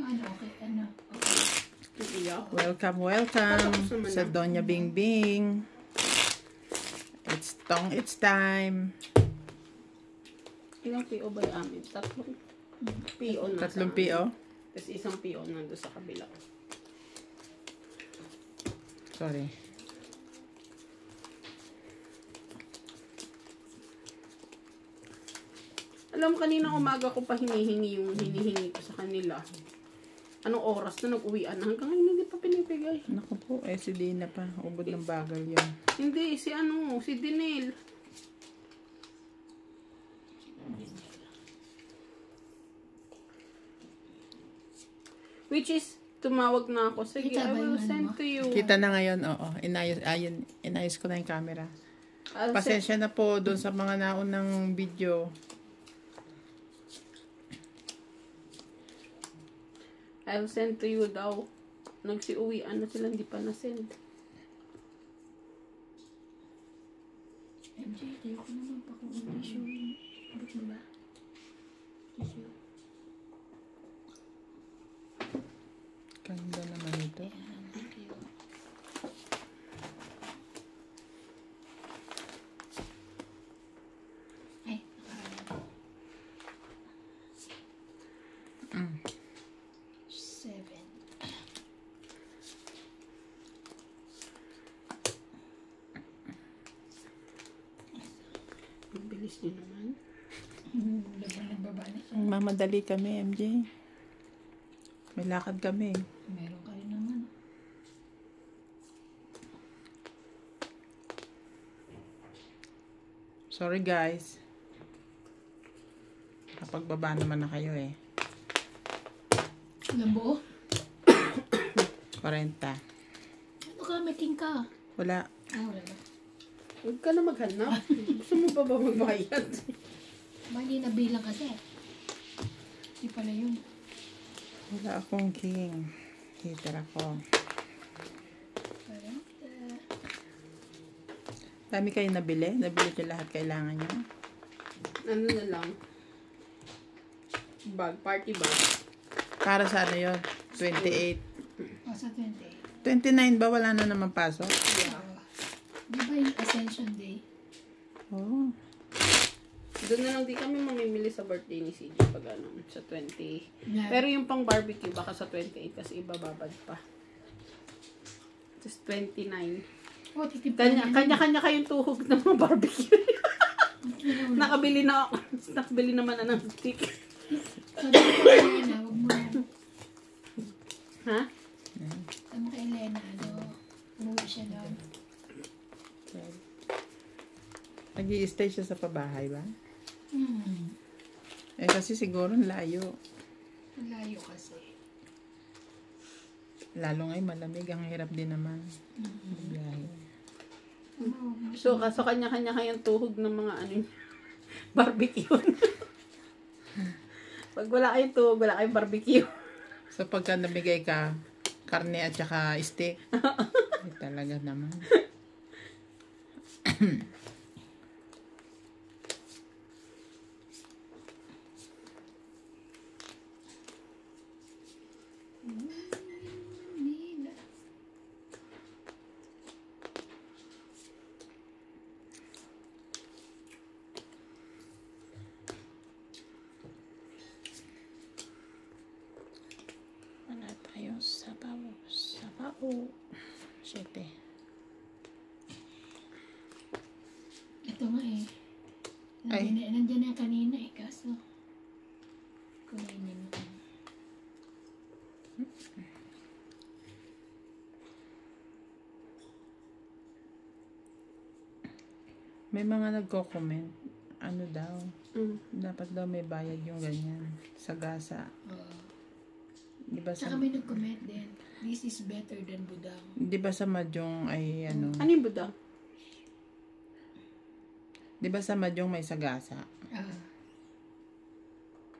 Ano, okay, ano, okay. Welcome, welcome sa Doña Bingbing. It's time. Ilang PO ba yung amin? Tatlong PO na. Tatlong PO? Tapos isang PO nandun sa kabila. Sorry. Alam mo, kanina umaga ko pa hinihingi yung hinihingi ko sa kanila. Anong oras na nag-uwian na? Hanggang ngayon hindi pa pinipigay. Naku po, si Dina pa. Ubod ng bagal yun. Hindi, si Dinel. Which is, tumawag na ako. Sige, I will send to you. Kita na ngayon, oo. Inayos ko na yung camera. Pasensya na po doon sa mga naunang video. I'll send to you daw. Nagsiuwian na sila, hindi pa na-send. MJ, tayo ko naman pa kung tissue. Abot mo ba? Tissue. Ganda naman ito. Thank you. Ay, nakaraan. 7. Ang bilis niyo naman. Nagbaba na siya. Mamadali kami, MJ. May lakad kami. Meron ka rin naman. Sorry guys. Kapagbaba naman na kayo eh. Ilang buo? 40. Ano ka, may king ka? Wala. Wala ba? Huwag ka na maghanap. Gusto mo ba magbayad? Hindi nabilang kasi. Hindi pala yun. Wala akong king. Hitter ako. Dami kayo nabili? Nabili niyo lahat kailangan niyo? Ano na lang? Bag, party bag. Para sa ano yun? 28. Sa 28. 29 ba? Wala na naman pasok? Yeah. Di ba yung Ascension Day? Oh. Doon na lang di kami mamimili sa birthday ni CJ pag ano, sa 20. Yeah. Pero yung pang barbecue baka sa 28 kasi ibababad pa. Just 29. Oh, titipid Kanya-kanya kayong tuhog ng mga barbecue. Nakabili naman na ng stick. So, dito ka Elena, huwag mo na. Ha? Tama ka Elena, umuwi siya doon. Nag-i-stay siya sa pabahay ba? Hmm. Eh kasi siguro layo. Malayo kasi. Lalo ngayon malamig. Ang hirap din naman. Biyahe. So, kaso kanya-kanya kayong tuhog ng mga ano barbecue. Pag wala kayong tuhog, wala kayong barbecue. So pagka namigay ka, karne at saka steak. Ay, talaga naman. Wala tayo sabaw. Sabaw. 7. Ito nga eh. Ay. Nandiyan na kanina eh, kaso kunainin mo. May mga nagko-comment. Ano daw? Dapat daw may bayad yung ganyan. Sa gasa. Di ba sa... Saka may nag-comment din. This is better than budang. Di ba sa Mahjong ay ano? Ano yung budang? Di ba sa Mahjong may sagasa?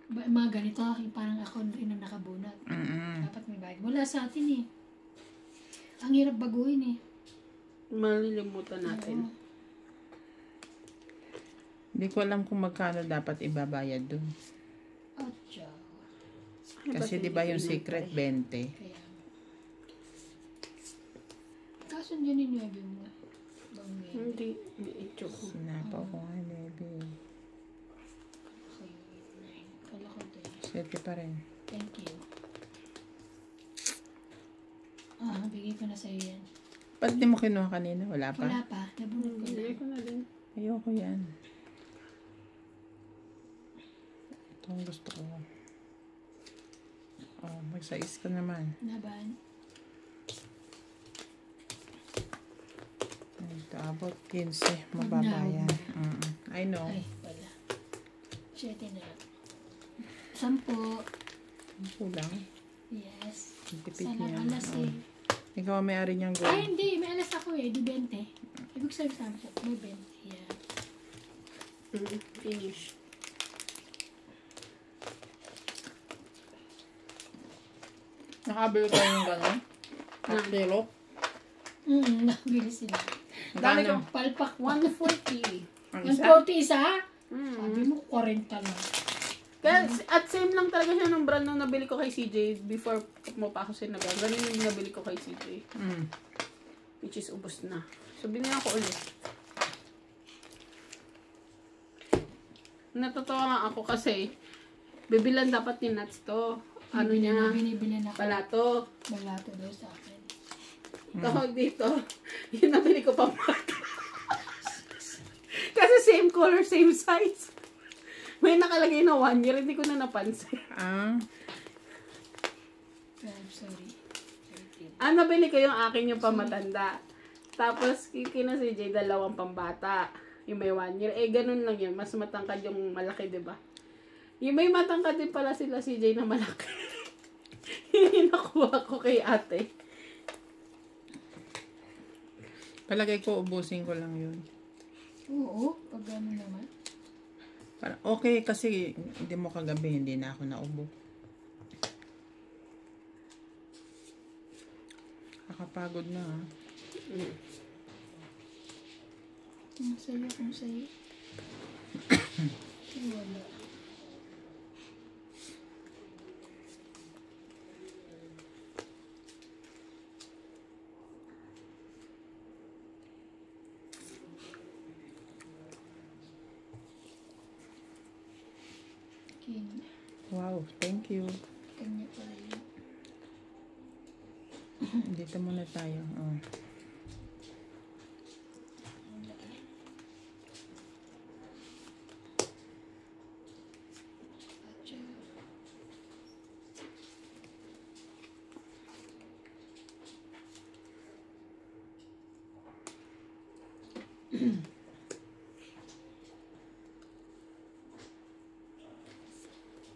Mga ganito, parang ako rin ang nakabunat. Dapat may bayad. Wala sa atin eh. Ang hirap baguhin eh. Malilimutan natin. Hindi ko alam kung magkano dapat ibabayad dun. Atcha. Kasi di ba yung secret 20? Kaya, kaso dyan yung 9 mo. Bangin. Hindi. Ito ko. Sinapaw ko nga, baby. Okay, 9. Kala ko ito eh. 7 pa rin. Thank you. Bigay ko na sa'yo yan. Ba't di mo kinuha kanina? Wala pa? Wala pa. Nabunod ko na. Bigay ko na din. Ayoko yan. Ito ang gusto ko. Oh, magsais ka naman. Naban. Ito, abot 15. Mababa yan. I know. Ay, wala. 7 na lang. 10. Kulang. Yes. Tipid Sana niya. alas eh. Ikaw ang may-ari niyang gold. Ay, hindi. May alas ako eh. Di 20. Ibig sabihin 10. May 20. Yeah. Finish. Nakabili ko yung gano'n? Kilo? Nabili sila. Dami ko. Palpak 140. Ang Ang isa? 40 isa? Sabi mo, 40 lang. Kaya, at same lang talaga siya ng brand na nabili ko kay CJ before pumapasok si Naga. Ganun yung nabili ko kay CJ. Which is ubos na. So, binila ko ulit. Natutuwa nga ako kasi bibilan dapat ni Nuts to. Ano niya? Binibili na ako. Palato. Balato daw sa akin. Tawag dito. Yung nabili ko pang bata. Kasi same color, same size. May nakalagay na 1 year, hindi ko na napansin. Ah. Oh, sorry. Nabili ko yung akin yung pamatanda. Tapos, kina si Jay, 2 pambata. Yung may 1 year. Ganun lang yun. Mas matangkad yung malaki, diba? Yung may matangkad din pala sila si Jay na malaki. Yung nakuha ko kay ate. Palagay ko, ubusin ko lang yun. Oo, pag gano'n naman. Para, okay, kasi hindi mo kagabi, hindi na ako naubo. Nakapagod na ha. Kung sa'yo. Wala. King. Wow, thank you. Kanya pala yun. Dito muna tayo. Oh.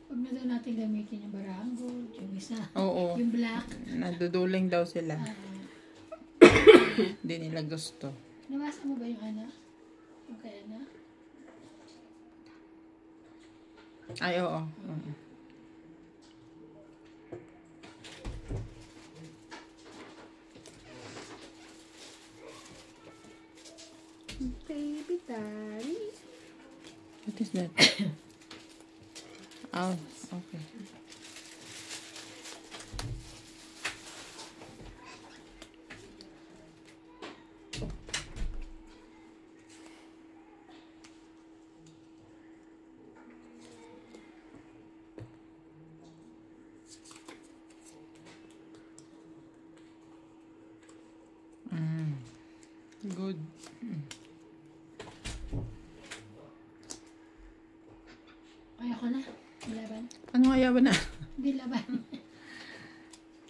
Huwag na daw natin gamitin yung barang gold, yung isa, Oo. yung black. Naduduling daw sila. Hindi nila gusto. Nabasa mo ba yung Ana? Yung kay Ana? Ay, oo. Oo. Baby daddy. What is that? Oh, okay. Good. Ayoko na. Laban. Anong ayawan na? Hindi laban.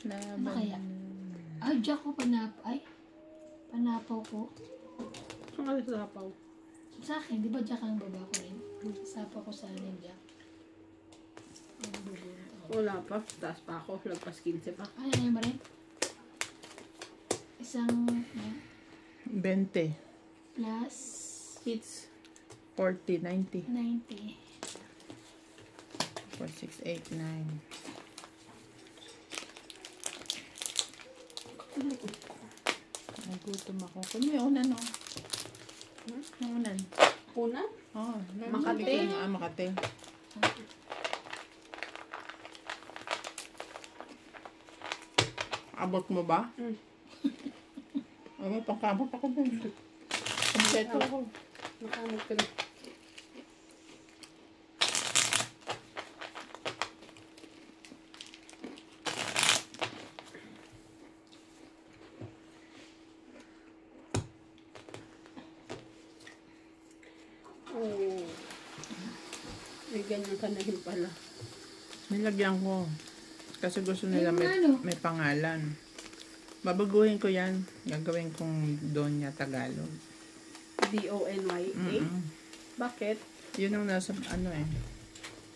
Laban. Ano kaya? Ay, Jack ko panapaw ko. Saan ka sa sapaw? Sa akin, di ba Jack ang baba ko rin? Sapaw ko sa akin, Jack. Ang bubunot ako. Wala pa. Taas pa ako. Lagpas 15 pa. Ay, ano ba rin? Isang 20. plus It's 40, 90. 90. 4, 6, 8, 9. Nagutom ako. Kung may unan, no? Yung unan. una. Oh, Makati. Makati. Abot mo ba? Ay, may pangkamot ako dun. Kompleto ako. Nakamot ko na. Oh. May ganyan ka na rin pala. Nilagyan ko. Kasi gusto nila may, ano? may pangalan. Babaguhin ko yan. Gagawin kong Donya Tagalog. D-O-N-Y-A? Bakit? Yun ang nasa ano eh.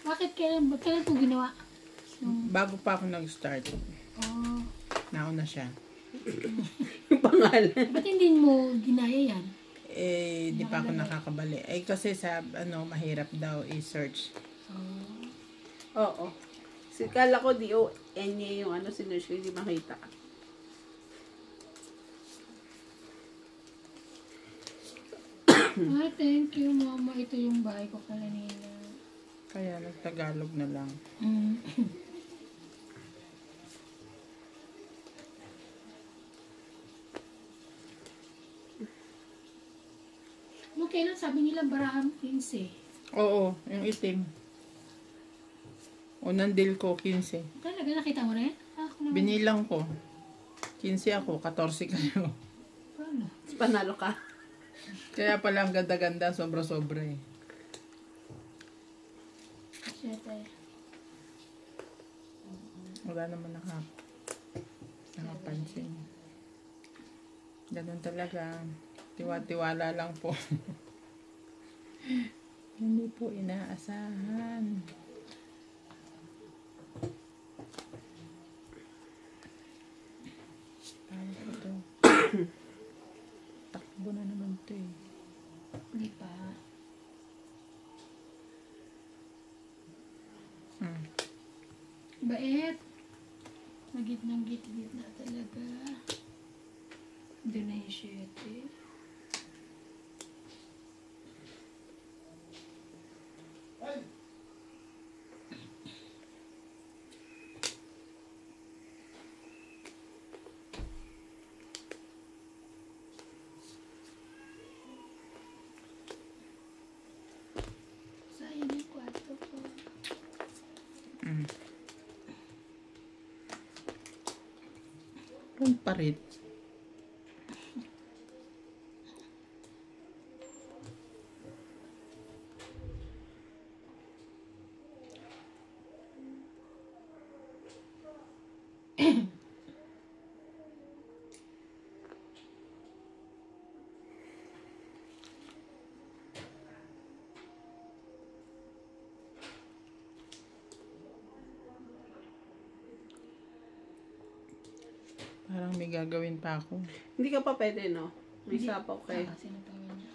Bakit kailan ito ginawa? Bago pa ako nag-start. Oh. Nauna siya. Yung pangalan. Ba't hindi mo ginaya yan? Eh, di pa ako nakakabali. Eh, kasi sa, mahirap daw i-search. Oo. Kala ko D-O-N-Y yung sinush ko, hindi makita. Ay, thank you, mama. Ito yung bahay ko kanina. Kaya nagtagalog na lang. No, kailan sabi nila barahan 15? Oo, yung itim. Unang deal ko, 15. Talaga, nakita mo rin? Ako naman. Binilang ko. 15 ako, 14 kayo. Paano? Panalo ka. Kaya pala ang ganda-ganda, sobra-sobra eh. Siyete. Wala naman nakapansin. Ganun talaga. Tiwa-tiwala lang po. Hindi po inaasahan. Paano po ito? Takbo na naman ito eh. Hindi pa. Bait. Magitnang git-git na talaga. Doon na yung siyete. Sayang yung kwarto ko. Ang parit. Parang may gagawin pa ako. Hindi ka pa pwede, no? May sapaw kayo. Sinatawan niya.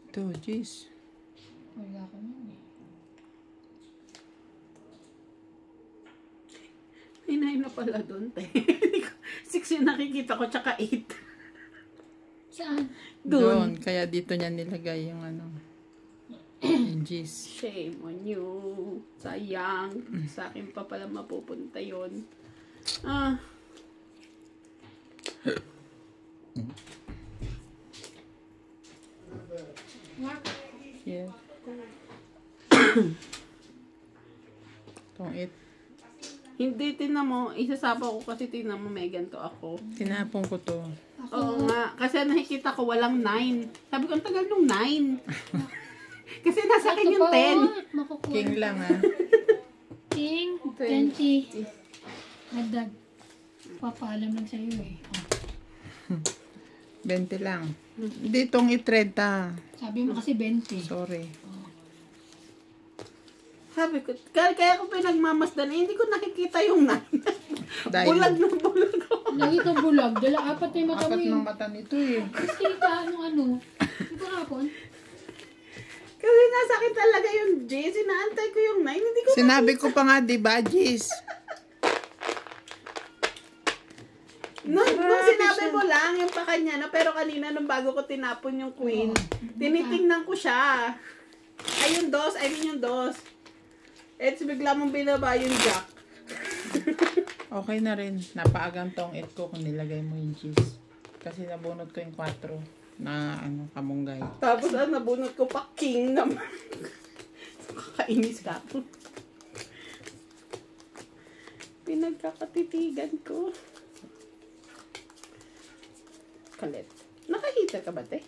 Ito, jeez. Wala ko nun eh. May 9 na pala doon, te. 6 yung nakikita ko, tsaka 8. Saan? Doon. Kaya dito niya nilagay yung yung jeez. Shame on you. Sayang. Sa akin pa pala mapupunta yun. Ah. Yeah. Itong it. Hindi, tinan mo. Isasapaw ko kasi tinan mo, may ganito ako. Tinapon ko to. Oo nga. Kasi nakikita ko walang 9. Sabi ko, ang tagal nung 9. Kasi nasa akin yung 10. Makukuha. King lang ah. King, 20. Nagdag. Papaalam lang sa'yo eh. 20 lang. Ditong i-30. Sabi mo kasi 20. Sorry. Sabi ko, kaya ko pinagmamasdan, hindi ko nakikita yung 9. Dahil Bulag na bulag ko. Lagi ka bulag. Dala apat na yung mata mo apat eh. ng mata nito eh. Tapos kita ano. Ito hapon. Kasi nasa akin talaga yung J. Sinaantay ko yung 9. Hindi ko Sinabi ko pa nga, di ba, jeez? Nung sinabi mo lang, yung pa kanya na, pero kanina nung bago ko tinapon yung queen, tinitingnan ko siya. Ay, yung dos. I mean yung dos. It's bigla mong binaba yung jack. Okay na rin. Napaagang tong it ko kung nilagay mo yung cheese. Kasi nabunot ko yung 4 na kamunggay. Tapos nabunot ko pa king naman. Kakainis ka po. Pinagkakatitigan ko. Kalit. Nakahita ka ba, te?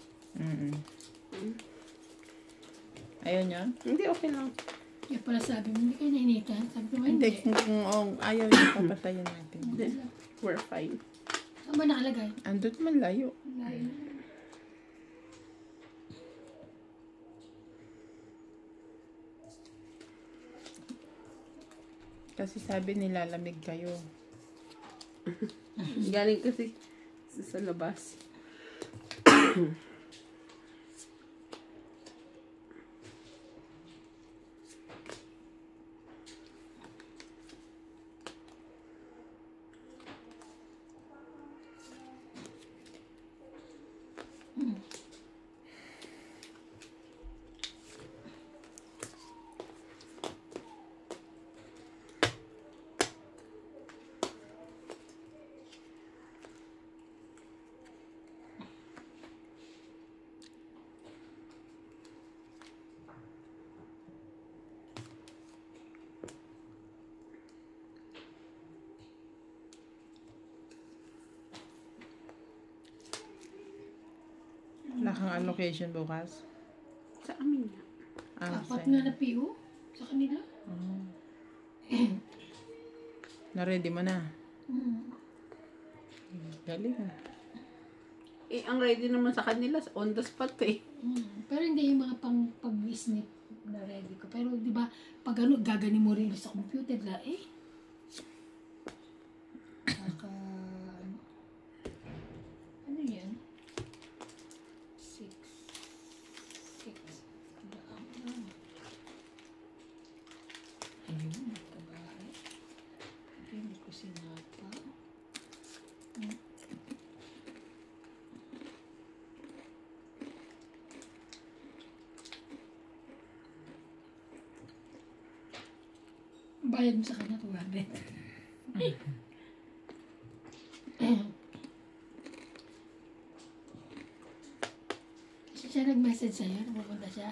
Ayaw niya? Hindi, okay lang. Kaya pala sabi mo, hindi kayo nainitan. Sabi ko, Hindi. hindi. Kung ayaw niya, papatayin natin. We're fine. Saan ba nakalagay? Andun man layo. Layo. Kasi sabi nilalamig kayo. Galing kasi sa labas. Wala kang allocation bukas? Sa amin na. Apat sa'yo. nga na PO sa kanila. Na-ready mo na? Galing Eh, ang ready naman sa kanila, on the spot eh. Pero hindi yung mga pag-snip na ready ko. Pero di ba pag gaganin mo rin sa computer la ano yan? 6 ayun, kabahay. Hindi ko sinapa. Bayad mo sa kanya 200. Siya nag-message sa'yo, pupunta siya.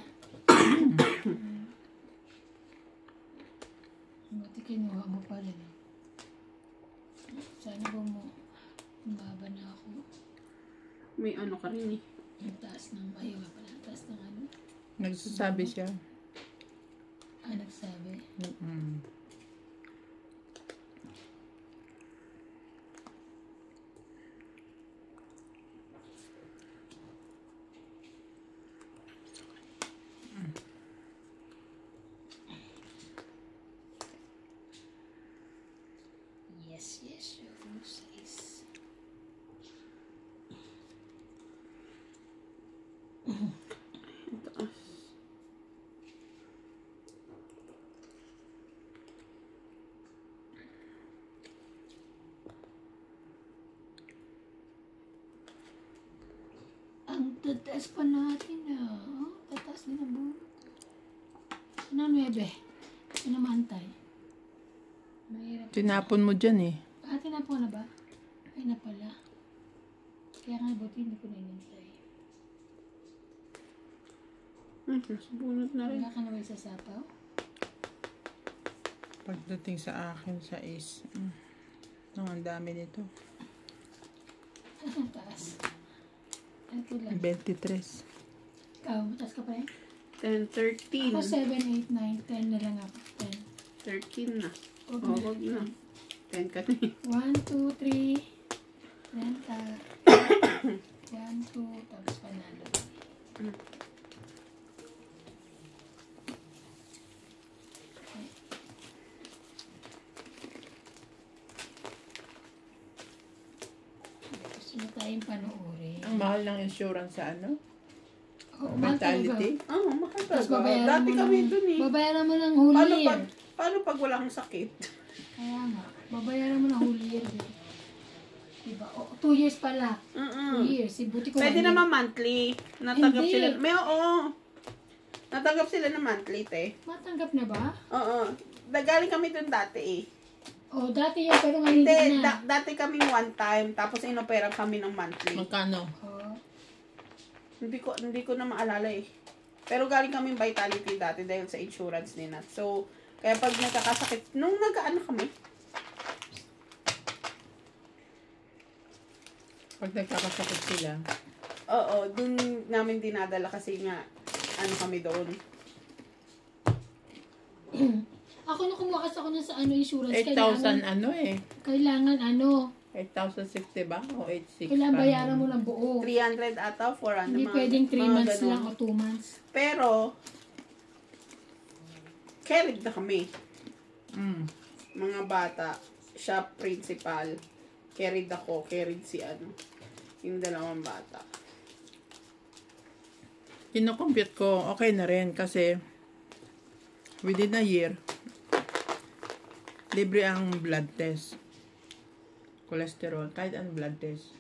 Buti kinuha mo pa rin. Sana ba mo umaba na ako. May ano ka rin eh. Yung taas ng ayaw nga pala. Taas ng ano. Nagsasabi siya. Nagsabi. Yes, yung size. Ang tataas pa natin tataas din ang bulo. Ano 9? Sinamantay. Mahirap. Tinapon mo dyan eh. Tinapon na ba? Ay na pala. Kaya nga buti hindi ko na inintay. Bunot na rin. Wala ka na ba sa sapaw? Pagdating sa akin sa is, ang dami nito. Ang taas. Ito lang. 23. Ikaw, mataas ka pa rin? 10, 13. Ako 7, 8, 9, 10 na lang ako. 13 na. Huwag Oo, na. wag na. 10 ka na eh. 1, 2, 3. 30. 1, 2, tapos panalo. Gusto mo tayong panoorin. Ang mahal ng insurance sa ano? Oo, mahal talaga. Mentality? Oo, mahal Tapos talaga. babayaran Dati mo kami ng, dun eh. babayaran mo ng whole year. Paano pag wala kang sakit? Kaya nga, babayaran mo ng whole year. Diba? O 2 years pala. 2 Mm-mm. years. Buti ko Pwede 1 year. naman monthly. Natanggap Hindi. sila. May oo. Natanggap sila ng monthly, te. Matanggap na ba? Oo. Galing kami dun dati eh. Oh, dati yan, pero ngayon hindi Hindi, na. dati kaming one time, tapos inopera kami ng monthly. Magkano? Oh. Hindi ko na maalala eh. Pero galing kaming Vitality dati dahil sa insurance nila. So, kaya pag nagkakasakit, nung nag-ano kami, Pag nagkakasakit sila, oo, dun namin dinadala kasi nga, ano kami doon. Ako nung kumuha kasi ako sa insurance, 8,000 ano eh. kailangan 8,060 ba? O 8,600? kailangan bayaran mo ng buo. 300 ata, 400. Hindi mga- pwedeng 3 mga months ganun. lang o 2 months. Pero, carried na kami. Mm. Mga bata, siya principal, carried ako, carried si yung dalawang bata. Kino-compute ko, okay na rin kasi within a year, libre ang blood test. Cholesterol, kahit ang blood test.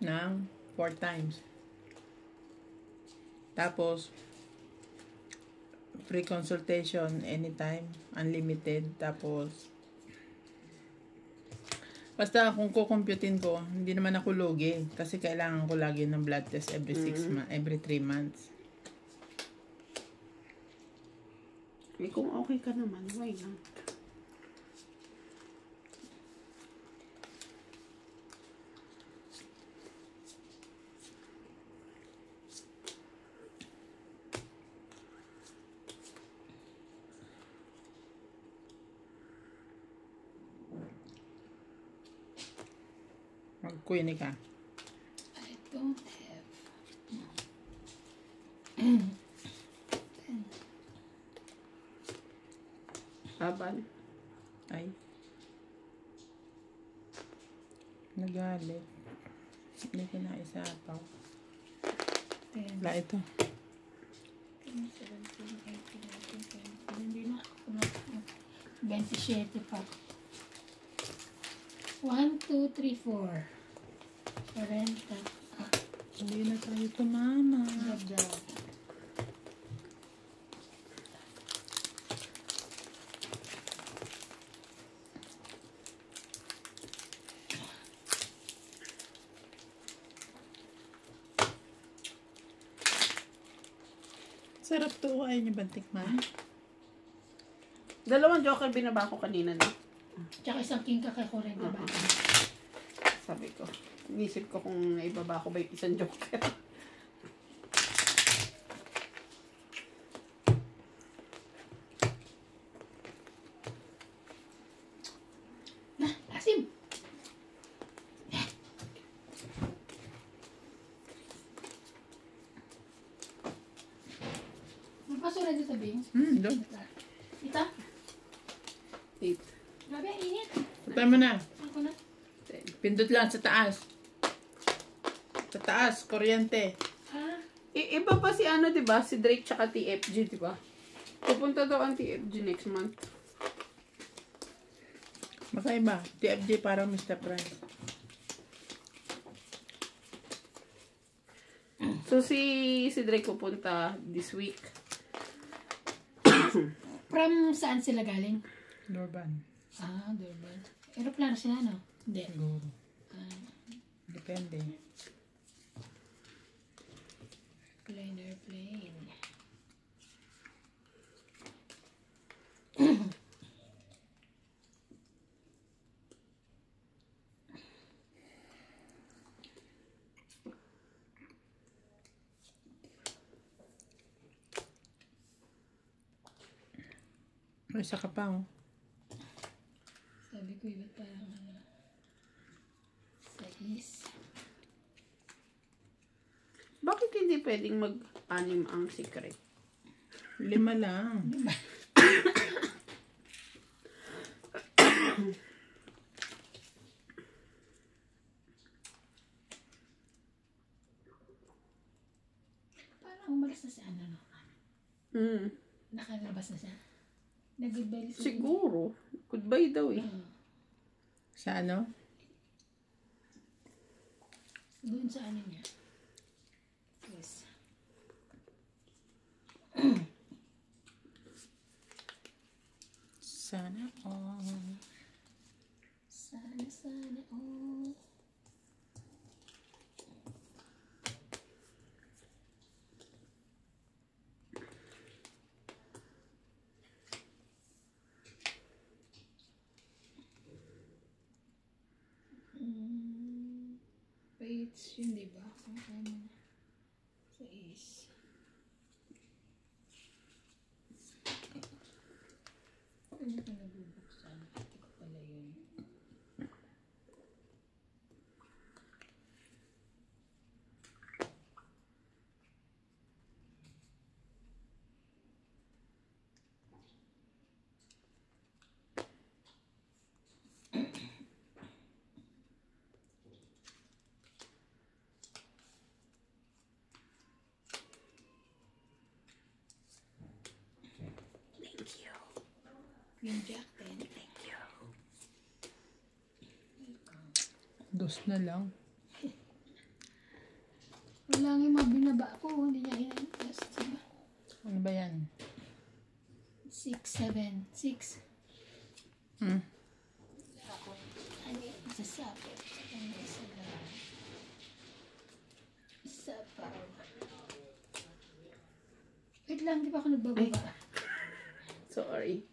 Ng 4 times. Tapos, free consultation anytime, unlimited. Tapos, basta kung kukumputin ko, hindi naman ako lugi. Kasi kailangan ko lagi ng blood test every 6 months, every 3 months. Eh, kung okay ka naman, why not? Mag-queenie ka. I don't have. Laban. Ay. Nagalit. Hindi ko na isapaw. 10, Wala ito. 17, 18, 19, 20. Hindi na ako na. 27 pa. 1, 2, 3, 4. 40. Hindi na tayo tumama. Ganda. Sarap to. Ayaw niyo ba tikman? Dalawang joker binaba ko kanina na. Tsaka isang king kakakurin na ba? Sabi ko. Inisip ko kung naibaba ko ba yung isang joker. Asim! Magpasura dito, Bing. Doon. Ita? 8, Grabe, ang init. Patay mo na. Ako na. 10. Pindot lang sa taas. Sa taas, kuryente. Ah, Iba pa si diba? Si Drake tsaka TFG, diba? Pupunta daw ang TFG next month. Makaiba. TFG parang Mr. Price. So, si Drake pupunta this week. from saan sila galing? Durban. Ah, Durban. Aeroplano sila, no? Hindi. Siguro. Ah, Depende. airplane. May isa ka pa, oh. Sabi ko, iba parang sais. Bakit hindi pwedeng mag-anim ang secret? 5 lang. Parang umalis na si ano, no? Nakalabas na siya. Nag-goodbye siya. Siguro. Goodbye daw eh. Sa ano? Doon sa ano niya. Yes. Sana all. Sana all. Page yun, di ba? Okay mo na. Sa is. Ano ka nabubuksan? Ito ko pala yun. Yung Jack 10. Thank you. Dos na lang. Wala nga yung mabinaba ko. Hindi niya hinantas. Diba? Ano ba yan? 6, 7, 6. Hmm. Ako. Ano yung sasapit? Ano yung sasapaw? Sapaw. Wait lang, di ba ako nagbababa? Sorry.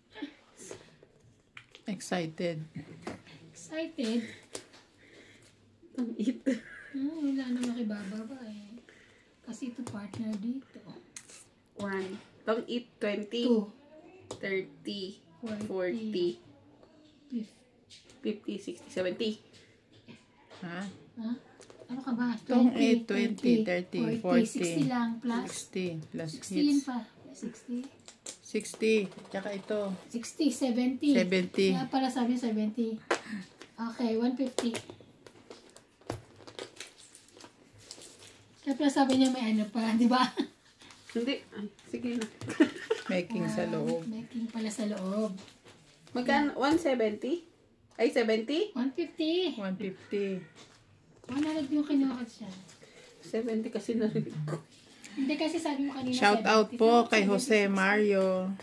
Excited. Excited? Ang it. Wala na makibababa eh. Kasi ito partner dito. 1. Tong it 20. 2. 30. 40. 40. 50, 60, 70. Ha? Ha? Ano ka ba? Tong 8, 20, 30, 60 40. lang plus 60 plus 60 yun hits. pa. 60. 60. Tsaka ito. 60, 70. 70. Kaya pala sabi 70. Okay, 150. Kaya pala sabi niya may ano pa, di ba? Hindi. Ay, sige na. Making sa loob. Making pala sa loob. Magkano? 170? Ay, 70? 150. 150. 100 yung kinuha siya. 70 kasi narinig ko. Hindi kasi sabi mo kanina Shout 70. out po kay 70. Jose Mario.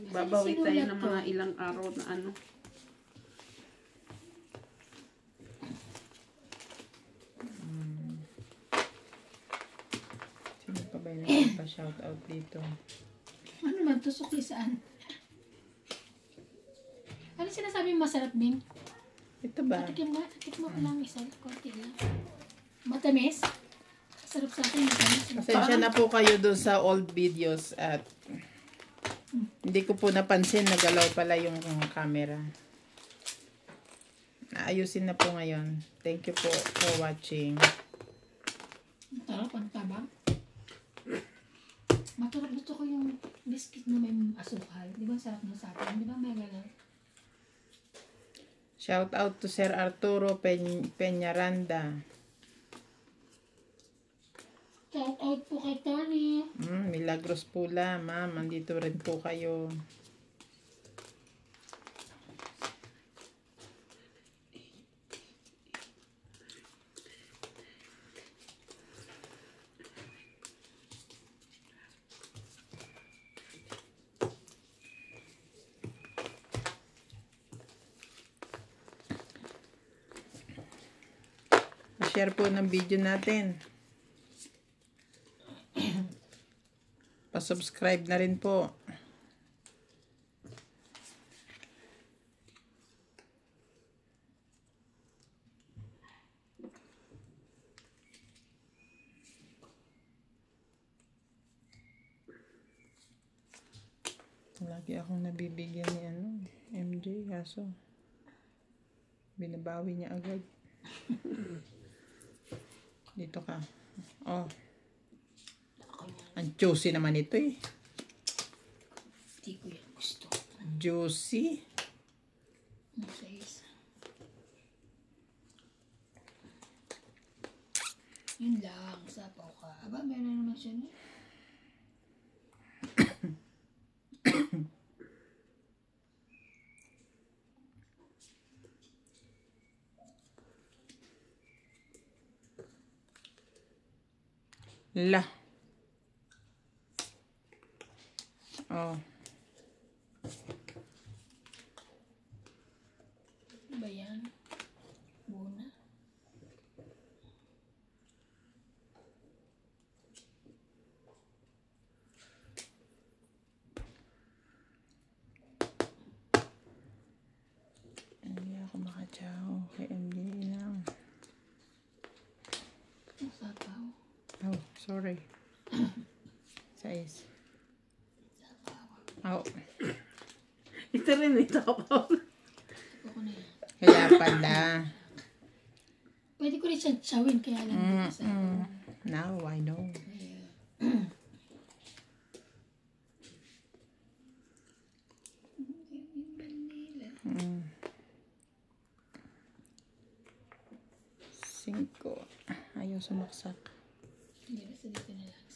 Babawi tayo ng mga ilang araw na ano. Sino pa ba yung nagpa-shout out dito? Ano man, tusok saan? Ano sinasabi mo masarap, Bing? Ito ba? Patikim mo pa lang isa. Konti lang. Matamis? Sarap sa akin, matamis. Pasensya na po kayo doon sa old videos at hindi ko po napansin nagalaw pala yung camera. Naayusin na po ngayon. Thank you po for watching. Masarap, ang tabang. Masarap, gusto ko yung biscuit na may asukal. Di ba sarap na sa akin? Di ba may gano'n? Shout out to Sir Arturo Peñaranda. Shout out po kay Tony. Milagros Pula, ma'am. Andito rin po kayo. Share po ng video natin. Pa-subscribe na rin po. Lagi akong nabibigyan ni MJ, kaso binabawi niya agad. Dito ka. Oh. Ang juicy naman ito eh. Hindi ko yan gusto. Juicy. Sa isa. Yun lang. Sapaw ka. Aba, meron naman siya niya. La. Oh. Ano ba yan? Muna. Hindi ako makatsaw. Kay MJ lang. Sapaw. Oh, sorry. Size. Sapaw. Oh. Ito rin ito ako. Ako na yan. Kaya pala. Pwede ko rin siyang tsawin, kaya lang dito sa Now I know. Manila. 5. Ayaw sumaksak. Hindi na sa dito na lang.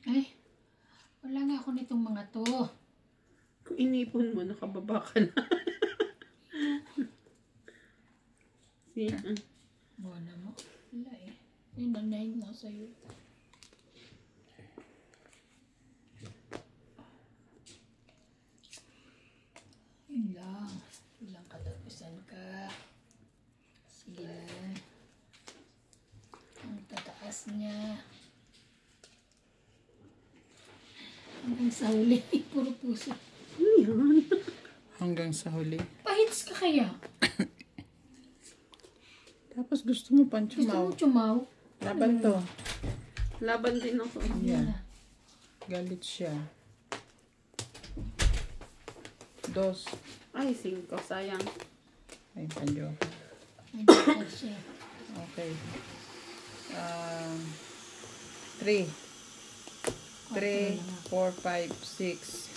5. Ay, wala nga ako nitong mga to. Kung inipon mo, nakababa ka na. See? Wala mo. Wala eh. Yun na 9 na sa'yo. Yun lang. Ilang katapusan ka. Sige lang. Ang tataas niya. Hanggang sa huli. Puro puso. Ano yan? Hanggang sa huli. Pahits ka kaya? Tapos gusto mo pang Gusto chumaw. mo chumaw? Laban to. Laban din ako. Yan. Galit siya. 2. Ay, 5. Sayang. Ay, panjo. May dapat siya. Okay. 3. 3, 4, 5, 6,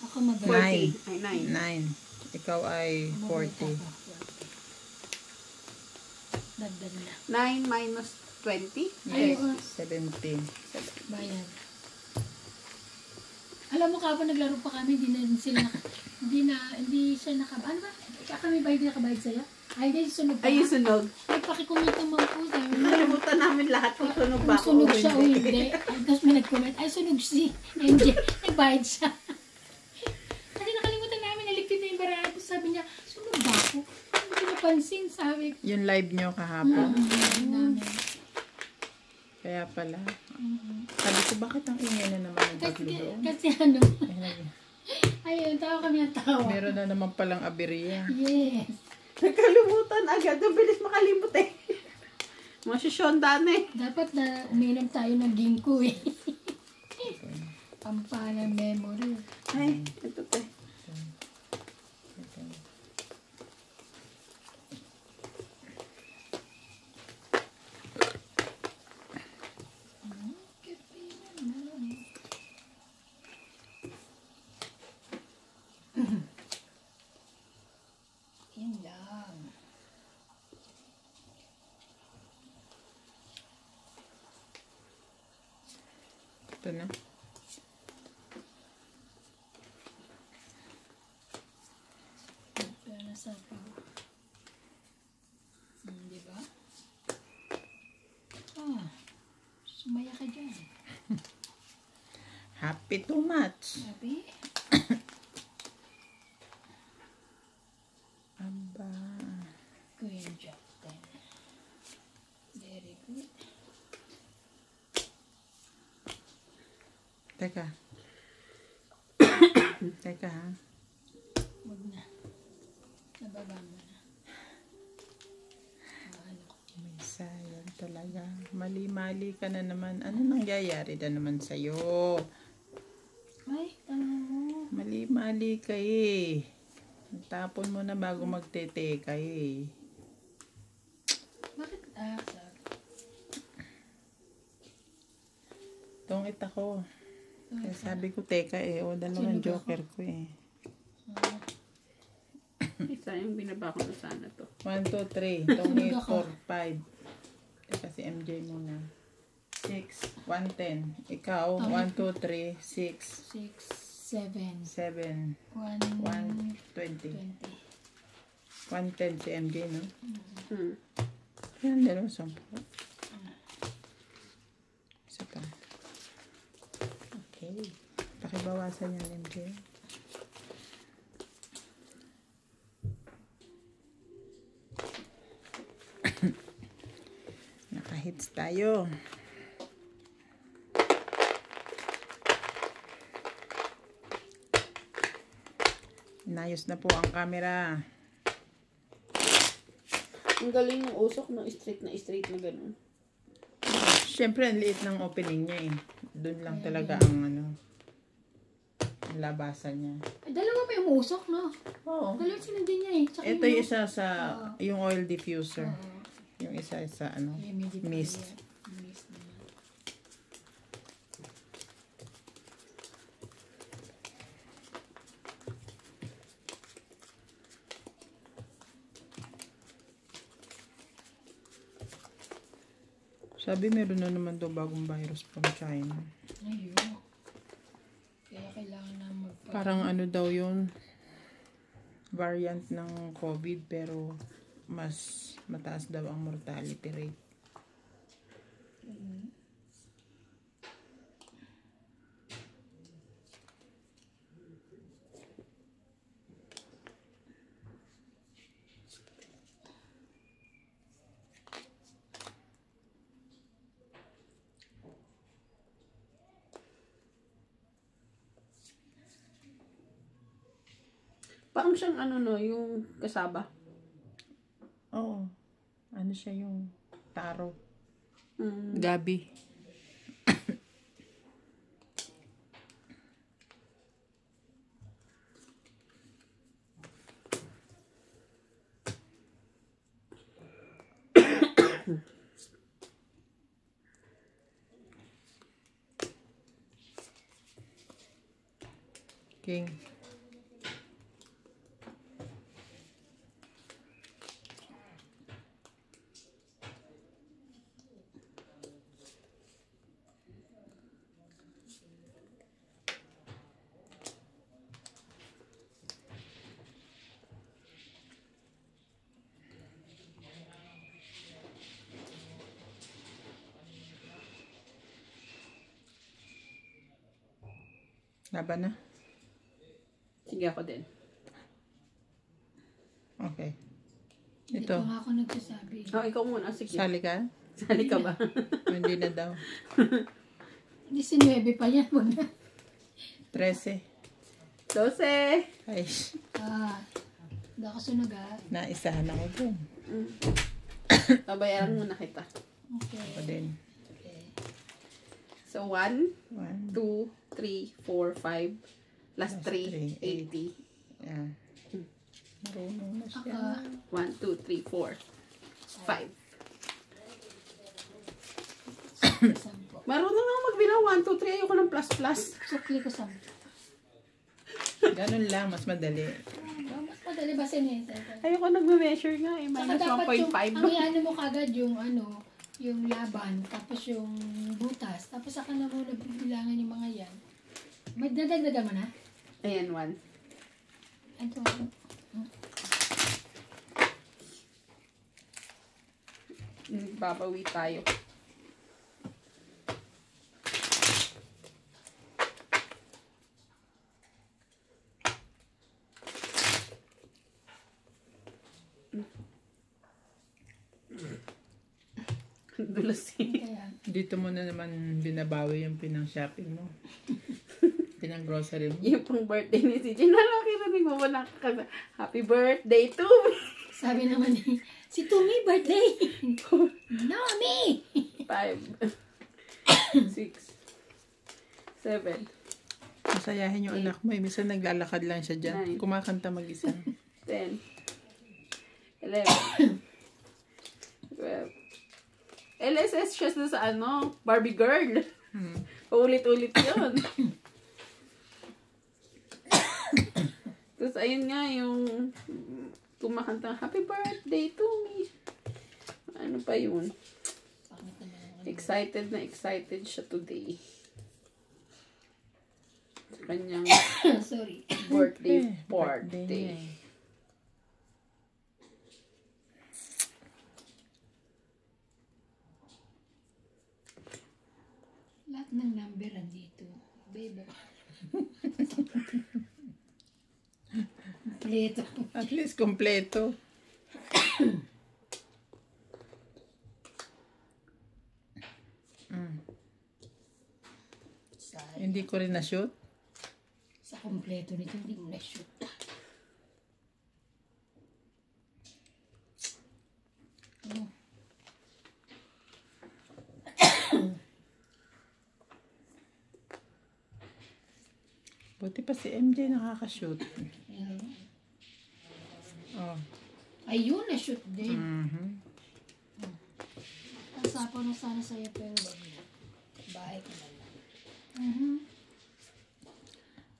Ako magaling. 40. Ay, 9. 9. Ikaw ay 40. Dagdag na. 9 minus 20? Ay, 17. bayan. Alam mo kapag naglaro pa kami, hindi siya ano ba? Kami bayad na nakabayad sa'yo? Ay, di sunog pa. Ay, yung sunog. Ay, pakikumita mo po. Nakalimutan namin lahat kung sunog ba Kung ako sunog o siya o hindi. hindi. Ay, tapos may nag-comment, ay sunog si MJ. Nagbayad siya. Kasi nakalimutan namin, naligpit na yung barado. Sabi niya, sunog ba ako? Hindi ko napansin, sabi ko. Yung live nyo kahapon. Namin. Kaya pala. Sabi ko, bakit ang ingay na naman ng tatlo doon? Kasi ano, Ay, nag- ayun, tawa kami ng tawa. Meron na naman palang aberya. Yes. Nakalimutan agad. Ang bilis makalimut eh. Masisyon eh. Dapat na uminom tayo ng ginkgo eh. Pampalang memory. Ay, ito te. Yan lang. Ito na. Pero nasa pa. Di ba? Sumaya ka dyan. Happy too much. Sabi? Aba. Queen Jack 10. Very good. Teka. Teka ha. Huwag na. Nababa mo na. Ano ko. May sayang talaga. Mali-mali ka na naman. Ano nangyayari na naman sa'yo? Ay, tanong mo. Mali-mali ka eh. Tapon mo na bago magtete ka eh. Bakit? Sabi. Tungit ako. Kaya sabi ko teka eh. O, dalawang Sunog ako. joker ko eh. Isa yung binaba ko na sana to. 1, 2, 3. Tungit, Sunog ako. 4, 5. Teka si MJ muna. 6, 1, 10. Ikaw, Tungit. 1, 2, 3, 6. 6, 7. 7. 120. 120. 110 si MJ, no? Hmm. Yan, 10. Isa pa. Okay. Pakibawasan yan, MJ. Naka-hits tayo. Inayos na po ang camera. Ang galing ng usok, no? Straight na ganun. Siyempre, ang liit ng opening niya eh. Doon lang talaga ang ang labasan niya. Ay, dalawa pa yung usok, no? Oo. Dalawa sinundan niya eh. Tsaka Ito yung isa sa, yung oil diffuser. Oo. Yung isa sa Humidity. mist. Mist naman. Sabi meron na naman daw bagong virus from China. Ayun. Kaya kailangan na Parang ano daw yun, variant ng COVID pero mas mataas daw ang mortality rate. Parang siyang ano, no? Yung kasaba. Oo. Ano siya yung taro. Mm. Gabi. King. Laban na? Sige ako din. Okay. Hindi Ito. pa nga ako nagsasabi. Oh, ikaw muna. Sige. Sali ka? Sali ka ba? Hindi na daw. Hindi si 9 pa yan. 13. 12. Ay, Hindi ako sunog naisahan ako dun. Pabayaran muna kita. Okay. Ako din. Okay. So, 1, 1, 2, 3, 4, 5. Last 3, 80. Yeah. Marunong na siya. 1, 2, 3, 4, 5. Sampo. Marunong na ako magbilang 1, 2, 3. Ayoko ng plus. Sukli ko sampo. Ganun lang, mas madali. Mas madali ba sinesa? Ayoko nagme-measure nga eh. Saka Minus dapat yung, 1.5. ang iano mo kagad yung laban, tapos yung butas, tapos saka na mo nagbibilangan yung mga yan. May dadagdagan mo na? Ayan, 1. Ito. Babawi tayo. Dulas eh. Kaya, Dito mo na naman binabawi yung pinang-shopping mo. Pinang-grocery mo. Yung pang birthday ni si Jen. Nakakirinig mo ba happy birthday to me? sabi naman ni, si Tumi birthday! No, me! 5, 6, 7, Masayahin yung anak mo. Minsan naglalakad lang siya dyan. Nine. Kumakanta mag-isa. 10, 11, 12. LSS siya sa Barbie girl. Paulit-ulit yun. Tapos ayun nga yung kumakanta, happy birthday to me. Ano pa yun? Excited na excited siya today. Sa kanyang Sorry. birthday Birthday party. niya eh. Lahat ng number andito. Bebo. Kompleto. At least kompleto. Hindi ko rin na-shoot. Sa kompleto nito, hindi mo na-shoot. Oh. Buti pa si MJ nakaka-shoot. Ayan. Oh. Ayun, na-shoot din. Mhm. Kasapaw na sana sa'yo, pero wag na. Bahay ko na lang. Mhm.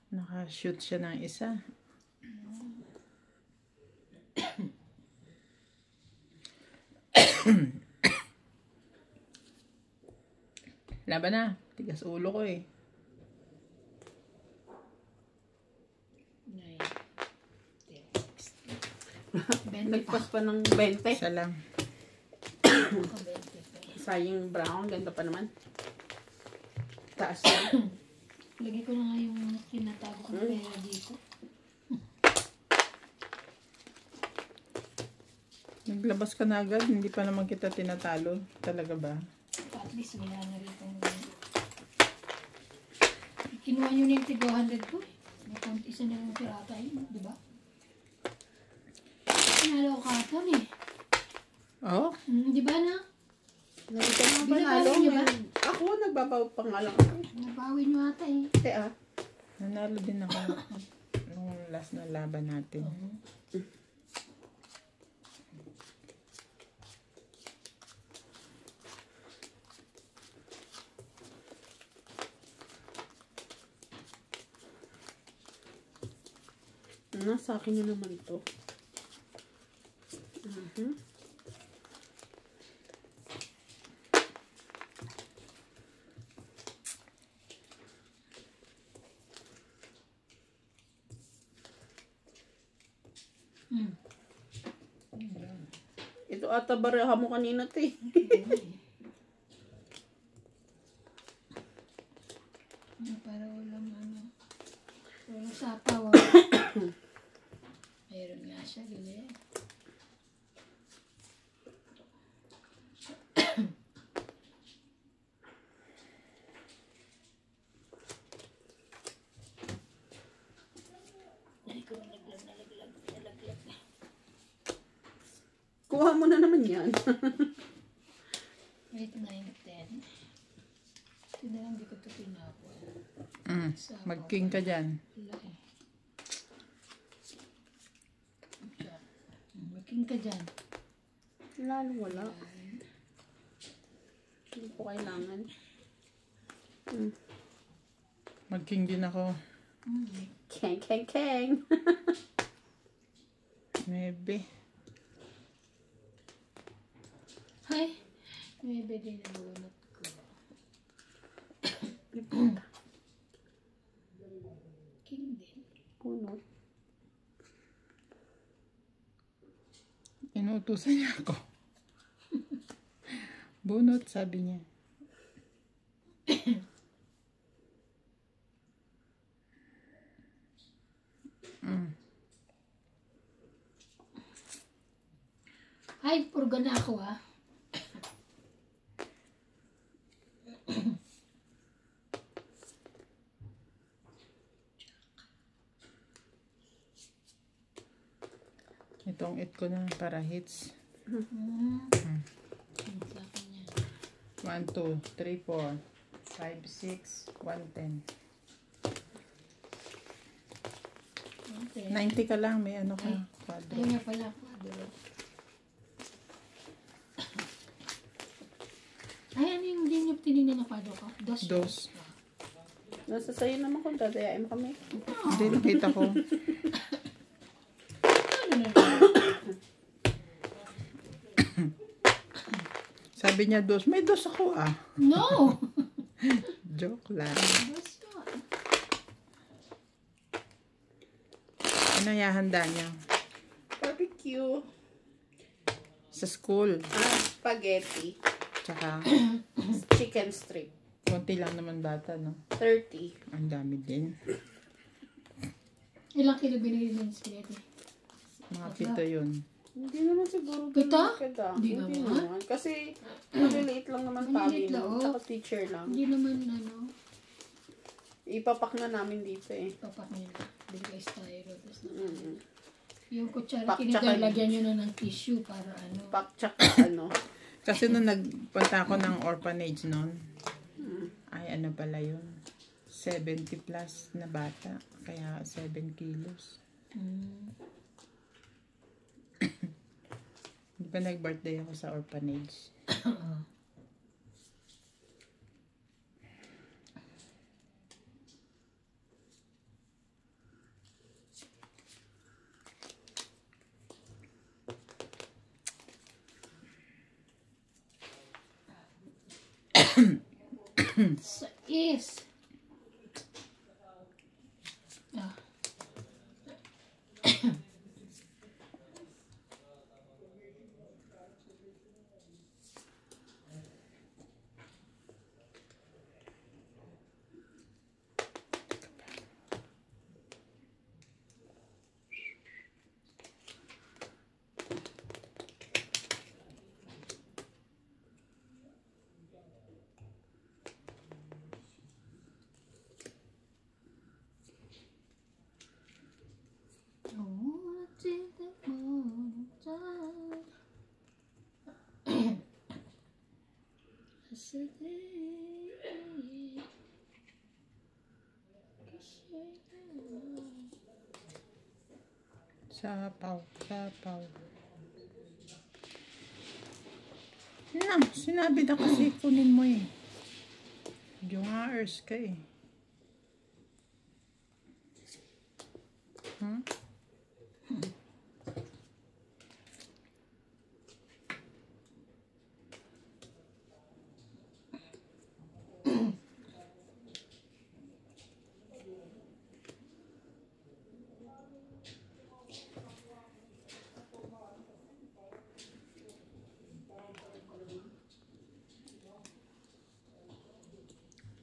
Naka-shoot siya ng isa. Laban na. Tigas ulo ko eh. 9, 10, 16. 20 pa. Nagpas pa ng 20. Isa lang. Ako 20 pa. Sayang brown. Ganda pa naman. Taas yan. Lagay ko na nga yung tinatago kong pera dito. Naglabas ka na agad. Hindi pa naman kita tinatalo. Talaga ba? At least wala na rin itong... Kinuha nyo na yung 200 ko eh. May konti isa na yung pirata yun, di ba? Pinalo ko kapon eh. Oo. Di ba na? Nalito na ba Binabawi nalo? niyo ba? Ako, nagbabaw pa nga lang ako. Nabawi nyo ata eh. Te ah. Nanalo din ako. Nung last na laban natin. Sa akin na naman to. Ito ata baraha mo kanina, te. Para walang ano. Walang sapaw. Mayroon nga siya, gali. Kuha mo na naman yan. Wait, 9, 10. Ito na lang, di ko ito pinapon. Mag-king ka dyan. Wala eh. Mag-king ka dyan. Lalo wala. Hindi po kailangan. Mag-king din ako. Keng, keng, keng. Maybe. Ay, maybe din na bunot ko. King din. Punot. Inuutusan niya ako. Bunot, sabi niya. Ay, purga na ako ha. Itong it ko na para hits. Sa akin yan. 1, 2, 3, 4, 5, 6, 110. Okay. 90 ka lang, may ano ka. Ayun Quadro. nga pala ako. Ay, ano yung din yung tinignan na kwadro ko? Dos. Dos. Nasa sayo naman kung dadayain mo kami. Hindi, nakita ko. Ano na? Sabi niya dos. May dos ako ah. No! Joke lang. Dos yun. Ano hahanda niya? Barbecue. Sa school. Spaghetti. Tsaka, Chicken strip. konti lang naman bata, no? 30. Ang dami din. Ilang kilo binili ng spaghetti? Mga 7 yun. Hindi naman siguro. Pito? Kada. Hindi naman. Kasi, maliliit lang naman Maliliit kami. lang, oh. Tsaka teacher lang. Hindi naman ano, Ipapak na namin dito eh. papak nila. Bili kayo styro. Tapos Mm. yung kutsara, Pak, tsaka- lagyan nyo na ng tissue para ano. Pak tsaka ano. Kasi nung nagpunta ako ng orphanage noon, ay ano pala yun, 70 plus na bata. Kaya 7 kilos. Di ba nag-birthday ako sa orphanage? So, is. Ah. Sapaw, sapaw. Na, sinabi na kasi kunin mo eh. Yung hours ka eh. Hmm?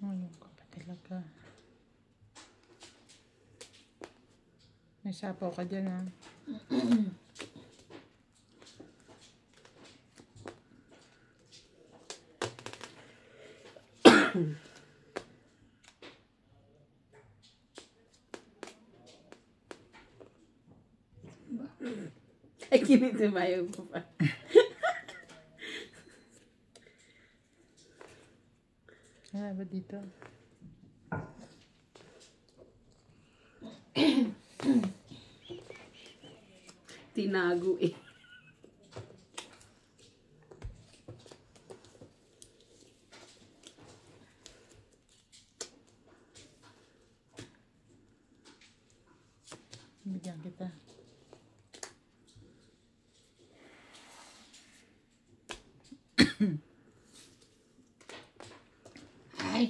Ayun ka pa talaga. May sapaw ka dyan ha. Ay, kinitibayo ko pa. Ano ba dito? Tinago eh. Bigyan kita. Ay.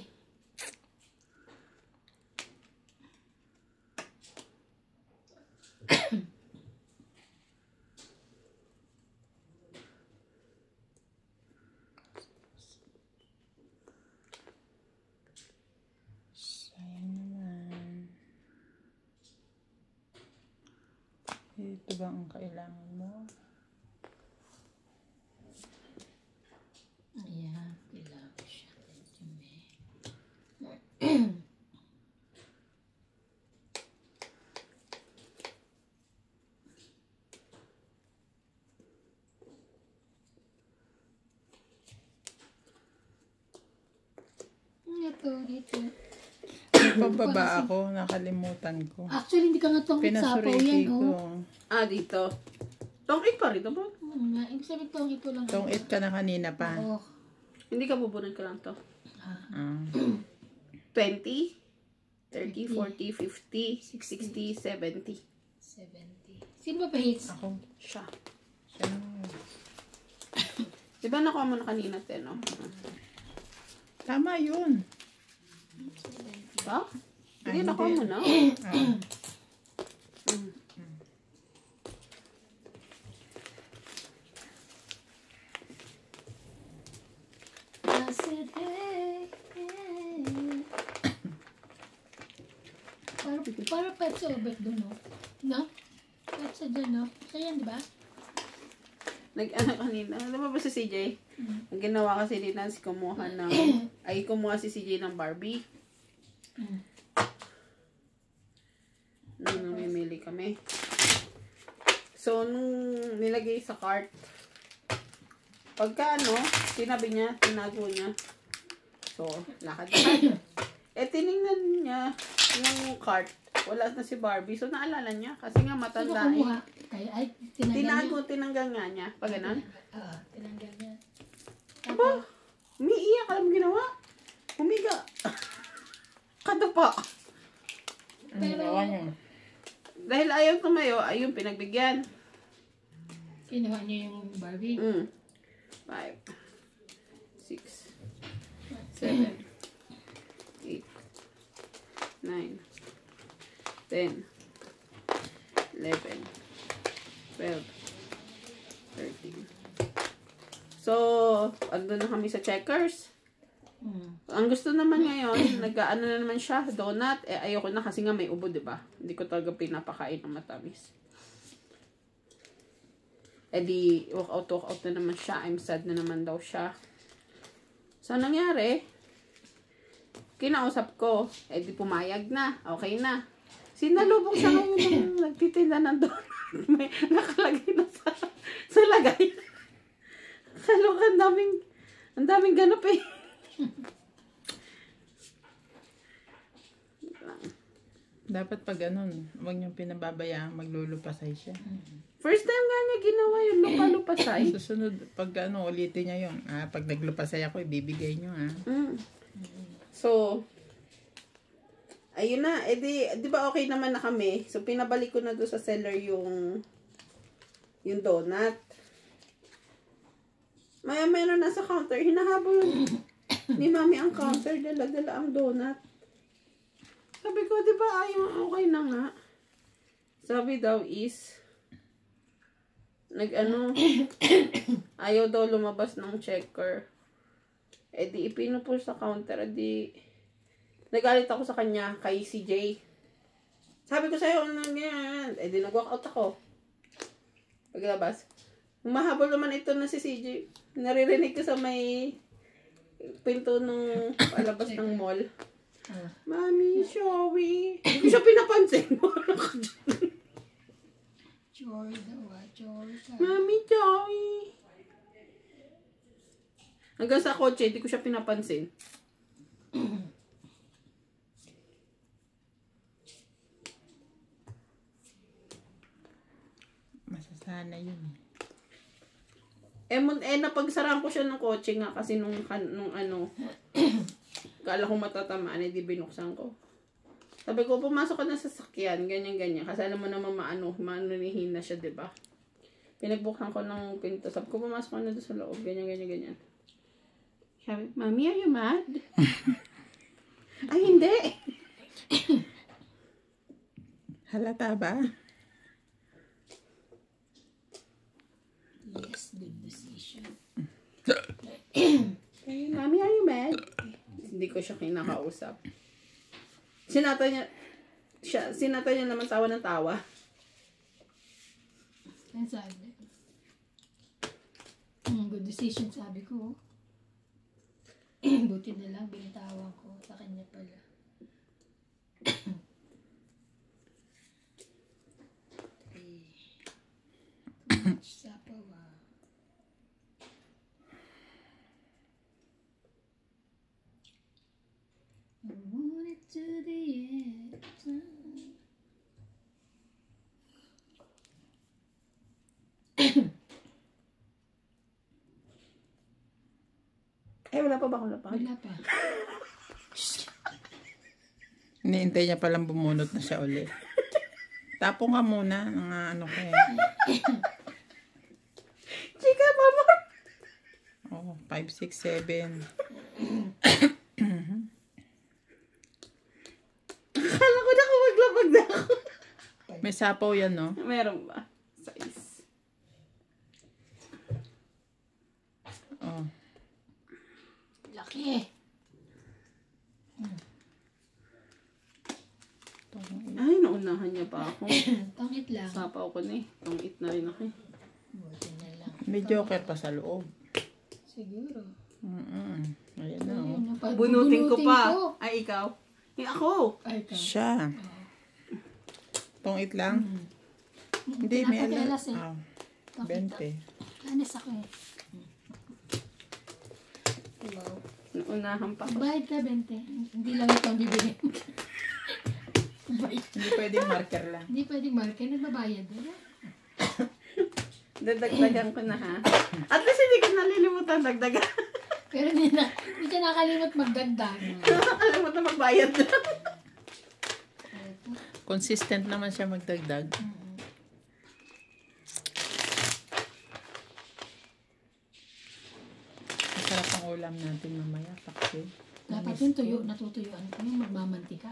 Sayang naman. Ito ba ang kailangan mo? Ayan, kailangan ko siya. Medyo ito. Pababa ako, nakalimutan ko. Actually, hindi ka nga tong sapaw Pinasuriki yan, ko. oh. Dito. Tongit pa rito ba? Ibig sabihin tong ito lang. Tong it ka na kanina pa. Oo. Hindi ka bubunod ka lang to. Ah. 20, 30, 40, 50, 60, 70. 70. Sino ba hits? Ako. Siya. Siya na. Diba nakuha mo na kanina, te, no? Tama yun. Ba? Hindi, nakuha mo na. Ah. said, hey, hey. Para pets obet doon, no? No? Pets doon, no? So yan, di ba? Nag-ano kanina, alam mo ba si CJ? Ang ginawa kasi ni Nancy, kumuha si CJ ng Barbie. Nung namimili kami. So, nung nilagay sa cart, pagka tinabi niya, tinago niya. So, lakad-lakad. Tinignan niya yung cart. Wala na si Barbie. So, naalala niya. Kasi nga matanda Sino kumuha? Kaya, ay, tinanggal nga niya. Pag ganun. Oo, tinanggal niya. Aba, umiiyak. Alam mo ginawa? Humiga. Kadapa. Ang ginawa niya. Dahil ayaw tumayo, ayun, pinagbigyan. Kinuha niya yung Barbie. 5, 6, 7, 8, 9, 10, 11, 12, 13. So, andun na kami sa Checkers. Ang gusto naman ngayon, nag-ano na naman siya, donut. Ayoko na kasi nga may ubo, diba? Hindi ko talaga pinapakain ng matamis. Di, walk out na naman siya. I'm sad na naman daw siya. So, nangyari, kinausap ko, di pumayag na. Okay na. Sinalubong siya ngayon ng nagtitinda ng donut. May nakalagay na sa lagay. Salok, ang daming ganap eh. Dapat pag ganun, huwag niyong pinababayaan, maglulupasay siya. First time nga niya ginawa yung lupasay. Susunod, pag ulitin niya yun. Pag naglupasay ako, ibibigay niyo So, ayun na. Di ba okay naman na kami? So, pinabalik ko na doon sa seller yung donut. Meron na sa counter. Hinahabol ni mami ang counter. Dala-dala ang donut. Sabi ko, di ba okay na nga? Sabi daw is, ayaw daw lumabas ng checker. Di ipinupo sa counter. Nagalit ako sa kanya, kay CJ. Sabi ko sa'yo, di nag-walk out ako. Paglabas. Mahabol naman ito na si CJ. Naririnig ko sa may pinto ng palabas ng mall. Mami, Joey. Hindi ko siya pinapansin. Mami, Joey. Hanggang sa kotse, hindi ko siya pinapansin. Masasana yun. Napagsaraan ko siya ng kotse nga kasi nung kala ko matatamaan, di binuksan ko. Sabi ko, pumasok ka na sa sasakyan, ganyan-ganyan. Kasi alam mo naman maanunihin na siya, diba? Pinagbuksan ko ng pinto. Sabi ko, pumasok ka na doon sa loob, ganyan-ganyan. Sabi, Mami, are you mad? Ay, hindi. Halata ba? Yes, good decision. Hey, Mami, are you mad? Hindi ko siya kinakausap. Sinatay niya naman tawa ng tawa. Ano sabi? Good decision, sabi ko. Buti na lang, binitawan ko sa kanya pala. Too much sapawa. I want it to the end of time. Wala pa ba akong lapag? Wala pa. Iniintay niya palang bumunot na siya ulit. Tapong ka muna ng ko eh. Chika, mama! 5, 6, 7. Akala ko na kung maglapag na ako. May sapaw yan, no? Meron ba? Size. Laki. Ay, naunahan niya pa ako. Tangit lang. Sapaw ko na eh. Tungit na rin ako eh. Buti na lang. May joker pa sa loob. Siguro. Ayan na, oh. Ayun, Bunutin ko pa. ko. Ay, ikaw. Eh, ako. Ay, ikaw. Siya. Tungit lang. Hindi, may Pinapatialas eh. 20. Anas ako eh. Wow. Naunahan pa ako. Bayad ka, 20. Hindi lang ito ang bibili. Hindi pwedeng marker lang. Hindi pwedeng marker. Nagbabayad. Diba? Dadagdagan ko na ha. At least hindi ko nalilimutan dagdagan. Pero hindi siya nakalimot magdagdag. Alam mo na magbayad na. Consistent naman siya magdagdag. Masarap ang ulam natin mamaya. Paksi. Dapat yung tuyo, natutuyuan ko yung magmamantika.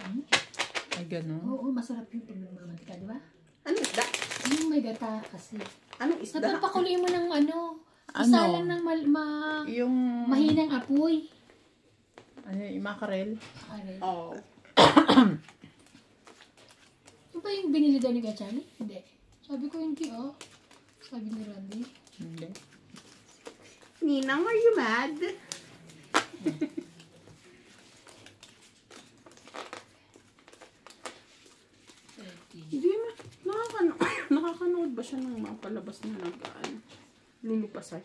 Ay, gano'n. Oo, masarap yung pag magmamantika, di ba? Ano isda? Yung may gata kasi. Anong isda? Dapat pakuloy mo ng isa lang ng Yung... mahinang apoy. Ano yung makarel? Aray. Oh. Yung ba yung binili daw ni Gachani? Hindi. Sabi ko hindi oh. Sabi ni Randy. Hindi. Ninang, are you mad? Hindi na. Nakakanood ba siya ng mga palabas na lulupasay?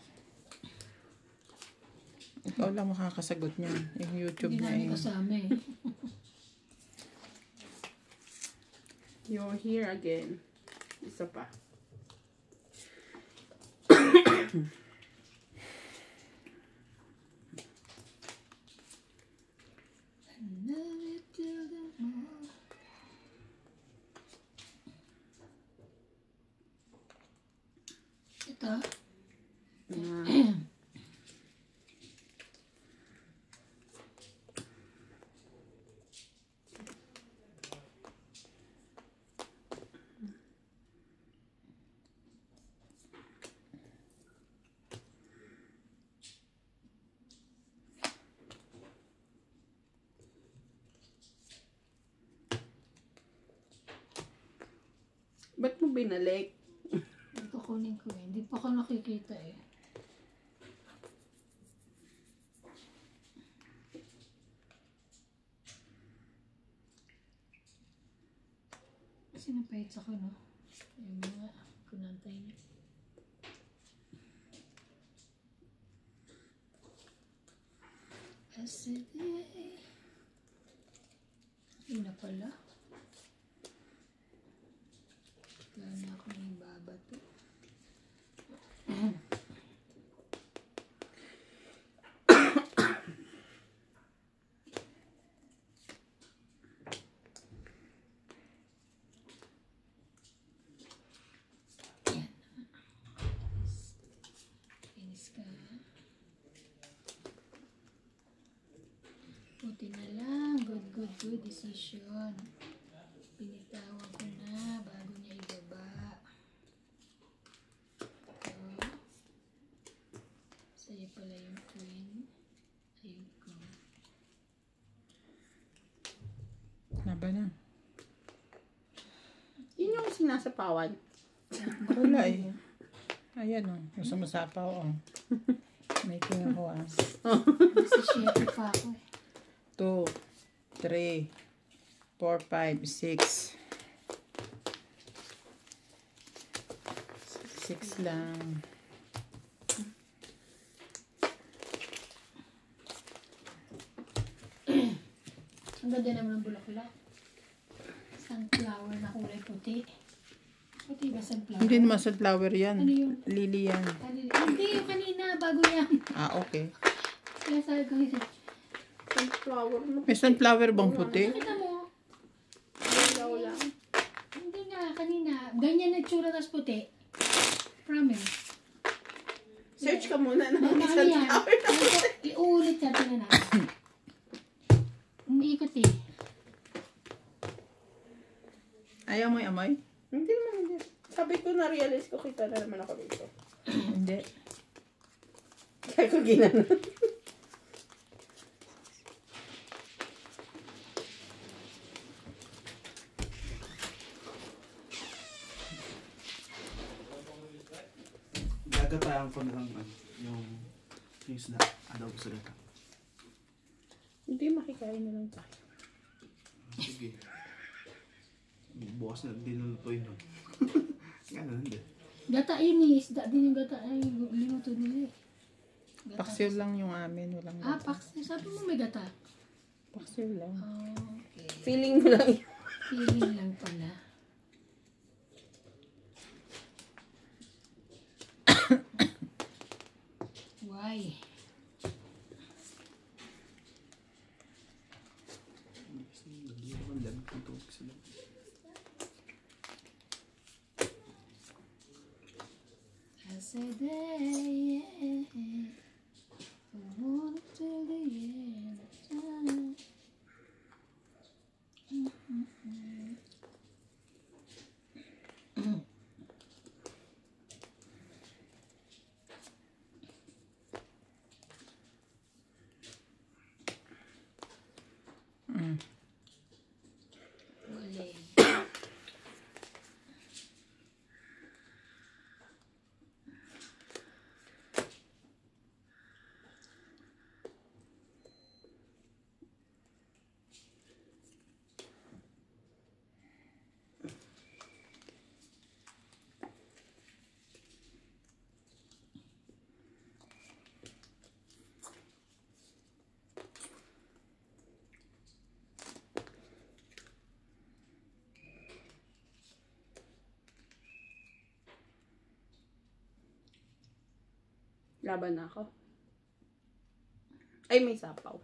Ikaw lang makakasagot niya. Yung YouTube Hindi niya namin yun. kasama eh. You're here again. Isa pa. Ito. Ba't mo binalik? Ito kunin ko eh. Hindi pa ako nakikita eh. Kasi napahit ako no. Yung mga kunantay niya. Yesterday. Yun na pala. Wala na ako ng babato. Yan. Finish ka. Buti na lang. Good decision. Pinitawan ko na bago niya ibaba. So, sa'yo pala yung queen. Ayun ko. Laban na. Yun yung sinasapawan. Wala eh. Ayan o. Gusto mo sapaw o. May king ako ah. Kasi syempre pa ako eh. 2, 3, 4, 5, 6. 6 lang. Ang ganda naman ng bulaklak. Sunflower na kulay puti. Puti ba sunflower? Hindi naman sunflower yan. Ano yun? Lily yan. Hindi, yung kanina. Bago yan. Ah, okay. Kaya sabi ko yun. Sunflower na. May sunflower bang puti? Nakita mo? Ilaw lang. Hindi nga, kanina. Ganyan na tsura tas puti. Promise. Search ka muna ng Ano yan? sunflower na. Iulit natin na natin. Umiikot eh. Ayaw mo yung amoy? Hindi naman, hindi. Sabi ko na-realize ko, kita na naman ako dito. Hindi. Kaya ko ginanon. Gagataan ko na lang yung isda. Adobo sa gata. Hindi, makikain na lang tayo. Sige. Bukas na dinulutuin nun. Ganun din. Gata yun eh. Isda din yung gata. Ay, limuto nila eh. Gata. Paksiw lang yung amin, walang Ah, gata. paksiw. Sabi mo may gata. Paksiw lang. Oh, okay. Feeling mo lang yun. Feeling lang pala. Why? Hindi naman lamig ng tubig sila. As a day, I want it till the end of time. Mm. Galing. Laban na ako. Ay, may sapaw.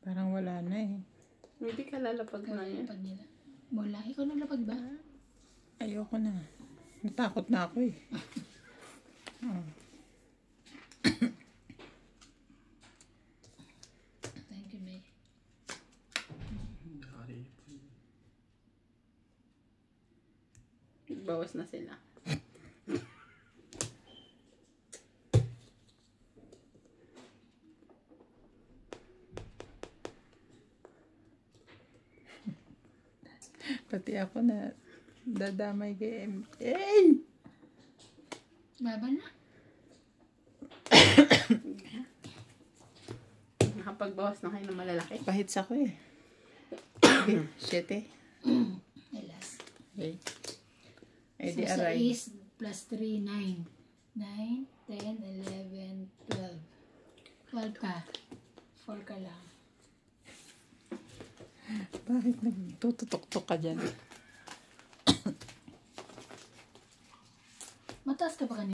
Parang wala na eh. Hindi ka lalapag na yan. Lapag nila. Wala. Ikaw nalapag ba? Ayoko na. Natakot na ako eh. Oh. Thank you, May. Bawas na sila. Pati ako na dadamay kay Eh! Laban na. Nakapagbawas na kayo ng malalaki. Pahits ako eh. Okay, 7. Alas. Okay. Eh So, di sa aray. is plus 3, 9. 9, 10, 11, 12. 12 ka. 4 ka lang. Bakit nagtututok-tok ka dyan? Mataas ka ba kanina?